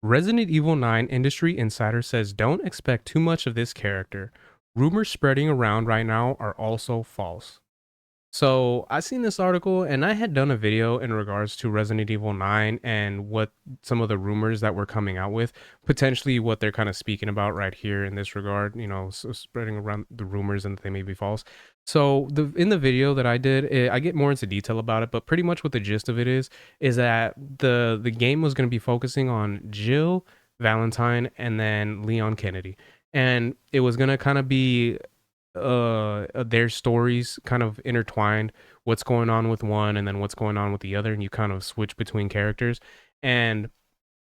Resident Evil 9 industry insider says don't expect too much of this character. Rumors spreading around right now are also false. So I seen this article and I had done a video in regards to Resident Evil 9 and what some of the rumors that were coming out with, potentially what they're kind of speaking about right here in this regard, so spreading around the rumors and that they may be false. So in the video that I did, I get more into detail about it, but pretty much what the gist of it is that the game was going to be focusing on Jill Valentine and then Leon Kennedy. And it was going to kind of be their stories kind of intertwined, what's going on with one and then what's going on with the other, and you kind of switch between characters. And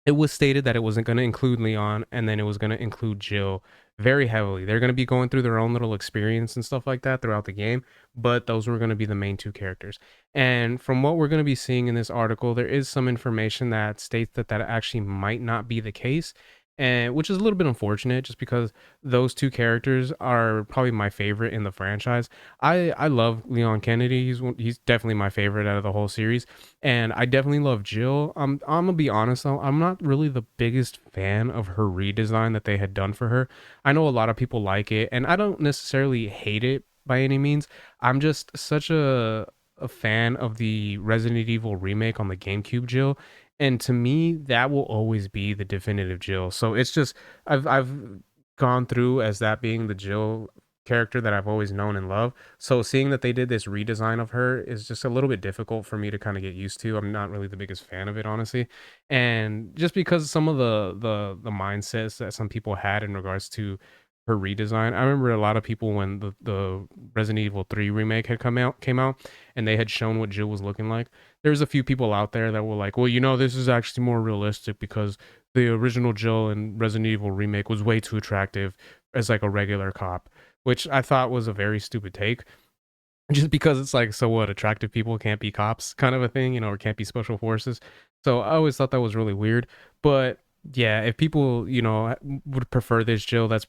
it was stated that it wasn't going to include Leon and then it was going to include Jill very heavily. They're going to be going through their own little experience and stuff like that throughout the game, but those were going to be the main two characters. And from what we're going to be seeing in this article, there is some information that states that that actually might not be the case, and which is a little bit unfortunate just because those two characters are probably my favorite in the franchise. I love Leon Kennedy. He's definitely my favorite out of the whole series, and I definitely love Jill. I'm gonna be honest though, I'm not really the biggest fan of her redesign that they had done for her. I know a lot of people like it, and I don't necessarily hate it by any means. I'm just such a fan of the Resident Evil remake on the GameCube Jill, and to me that will always be the definitive Jill. So it's just I've gone through as that being the Jill character that I've always known and loved. So seeing that they did this redesign of her is just a little bit difficult for me to kind of get used to. I'm not really the biggest fan of it, honestly. And just because some of the mindsets that some people had in regards to her redesign. I remember a lot of people when the Resident Evil 3 remake had came out and they had shown what Jill was looking like. There's a few people out there that were like, "Well, this is actually more realistic because the original Jill in Resident Evil remake was way too attractive as like a regular cop," which I thought was a very stupid take. Just because it's like, so what? Attractive people can't be cops, kind of a thing, or can't be special forces. So I always thought that was really weird. But yeah, if people, would prefer this Jill, that's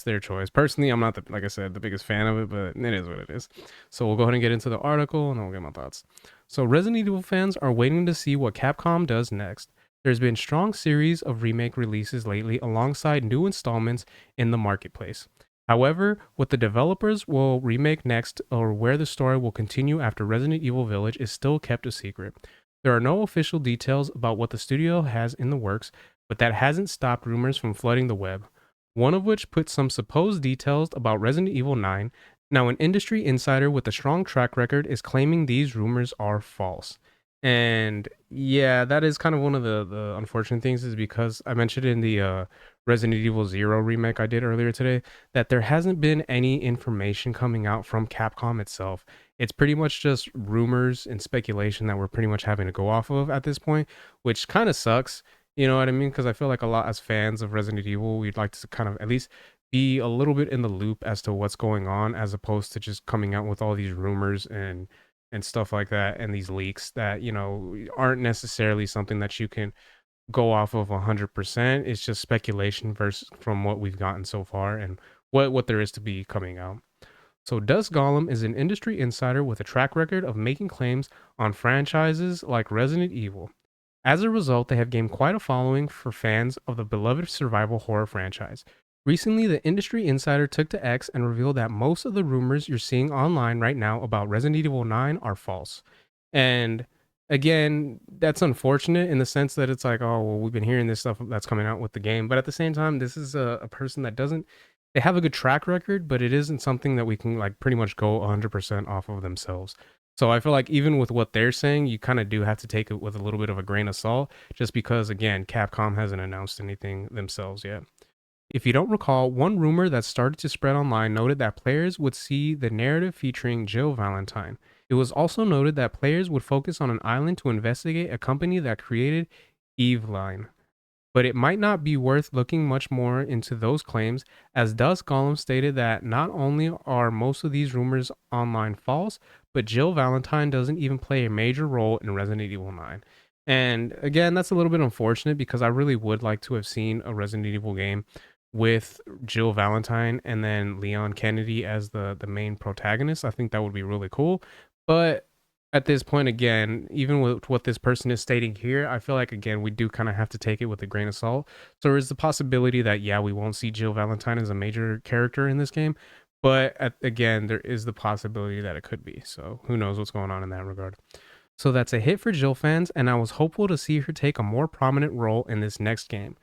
their choice. Personally, I'm not like I said, the biggest fan of it, but it is what it is. So we'll go ahead and get into the article, and then we'll get my thoughts. So Resident Evil fans are waiting to see what Capcom does next. There's been strong series of remake releases lately, alongside new installments in the marketplace. However, what the developers will remake next or where the story will continue after Resident Evil Village is still kept a secret. There are no official details about what the studio has in the works, but that hasn't stopped rumors from flooding the web. One of which put some supposed details about Resident Evil 9. Now, an industry insider with a strong track record is claiming these rumors are false. And yeah, that is kind of one of the unfortunate things, is because I mentioned in the Resident Evil Zero remake I did earlier today that there hasn't been any information coming out from Capcom itself. It's pretty much just rumors and speculation that we're pretty much having to go off of at this point, which kind of sucks. You know what I mean? Because I feel like a lot as fans of Resident Evil, we'd like to kind of at least be a little bit in the loop as to what's going on, as opposed to just coming out with all these rumors and stuff like that, and these leaks that aren't necessarily something that you can go off of 100%. It's just speculation versus from what we've gotten so far and what there is to be coming out. So Dust Golem is an industry insider with a track record of making claims on franchises like Resident Evil. As a result, they have gained quite a following for fans of the beloved survival horror franchise. Recently, the industry insider took to X and revealed that most of the rumors you're seeing online right now about Resident Evil 9 are false. And again, that's unfortunate in the sense that it's like, oh, well, we've been hearing this stuff that's coming out with the game. But at the same time, this is a person that doesn't, they have a good track record, but it isn't something that we can like pretty much go 100% off of themselves. So I feel like even with what they're saying, you kind of do have to take it with a little bit of a grain of salt, just because, again, Capcom hasn't announced anything themselves yet. If you don't recall, one rumor that started to spread online noted that players would see the narrative featuring Jill Valentine. It was also noted that players would focus on an island to investigate a company that created Eveline. But it might not be worth looking much more into those claims, as Dust Golem stated that not only are most of these rumors online false, but Jill Valentine doesn't even play a major role in Resident Evil 9. And again, that's a little bit unfortunate because I really would like to have seen a Resident Evil game with Jill Valentine and then Leon Kennedy as the main protagonist. I think that would be really cool. But at this point, again, even with what this person is stating here, I feel like again we do kind of have to take it with a grain of salt. So there is the possibility that yeah, we won't see Jill Valentine as a major character in this game, but again, there is the possibility that it could be. So who knows what's going on in that regard. So that's a hit for Jill fans, and I was hopeful to see her take a more prominent role in this next game.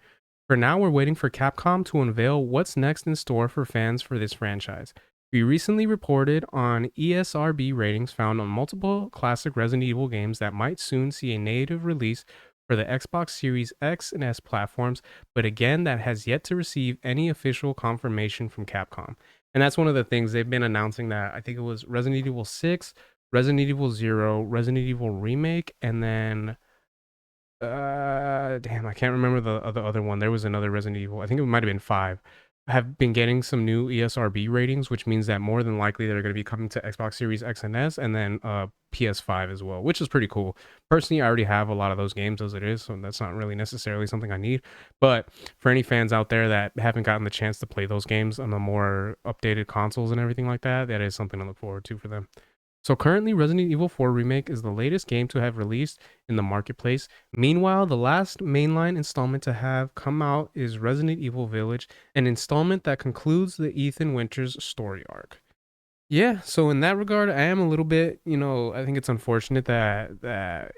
For now, we're waiting for Capcom to unveil what's next in store for fans for this franchise. We recently reported on ESRB ratings found on multiple classic Resident Evil games that might soon see a native release for the Xbox Series X and S platforms, but again, that has yet to receive any official confirmation from Capcom. And that's one of the things they've been announcing, that I think it was Resident Evil 6, Resident Evil 0, Resident Evil Remake, and then damn, I can't remember the other one. There was another Resident Evil. I think it might have been 5. Have been getting some new ESRB ratings, which means that more than likely they're going to be coming to Xbox Series X and S, and then PS5 as well, which is pretty cool. Personally, I already have a lot of those games as it is, so that's not really necessarily something I need. But for any fans out there that haven't gotten the chance to play those games on the more updated consoles and everything like that, that is something to look forward to for them. So currently, Resident Evil 4 Remake is the latest game to have released in the marketplace. Meanwhile, the last mainline installment to have come out is Resident Evil Village, an installment that concludes the Ethan Winters story arc. Yeah, so in that regard, I am a little bit, I think it's unfortunate that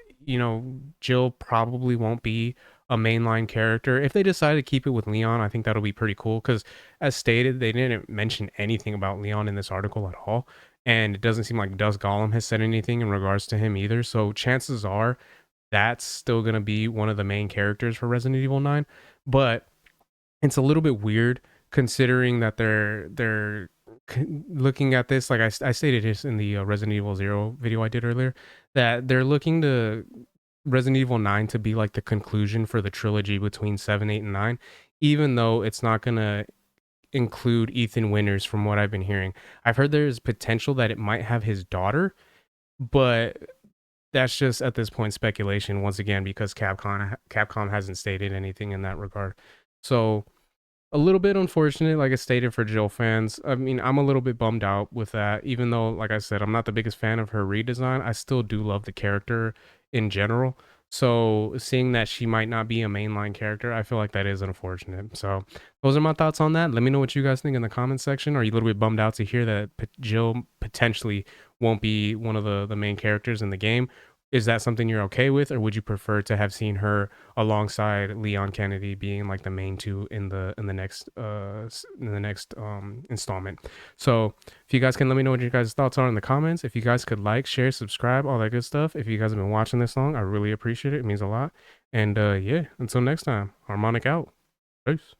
Jill probably won't be a mainline character. If they decide to keep it with Leon, I think that'll be pretty cool because as stated, they didn't mention anything about Leon in this article at all. And it doesn't seem like Dust Gollum has said anything in regards to him either. So chances are that's still going to be one of the main characters for Resident Evil 9. But it's a little bit weird considering that they're looking at this, like I stated this in the Resident Evil 0 video I did earlier, that they're looking to Resident Evil 9 to be like the conclusion for the trilogy between 7, 8, and 9, even though it's not going to include Ethan Winters from what I've been hearing. I've heard there's potential that it might have his daughter, but that's just at this point speculation once again because Capcom hasn't stated anything in that regard. So a little bit unfortunate, like I stated, for Jill fans. I mean, I'm a little bit bummed out with that, even though, like I said, I'm not the biggest fan of her redesign. I still do love the character in general. So seeing that she might not be a mainline character, I feel like that is unfortunate. So those are my thoughts on that. Let me know what you guys think in the comments section. Are you a little bit bummed out to hear that Jill potentially won't be one of the main characters in the game? Is that something you're okay with, or would you prefer to have seen her alongside Leon Kennedy being like the main two in the next installment? So if you guys can let me know what your guys' thoughts are in the comments. If you guys could like, share, subscribe, all that good stuff. If you guys have been watching this long, I really appreciate it. It means a lot. And yeah, until next time, Harmonic out. Peace.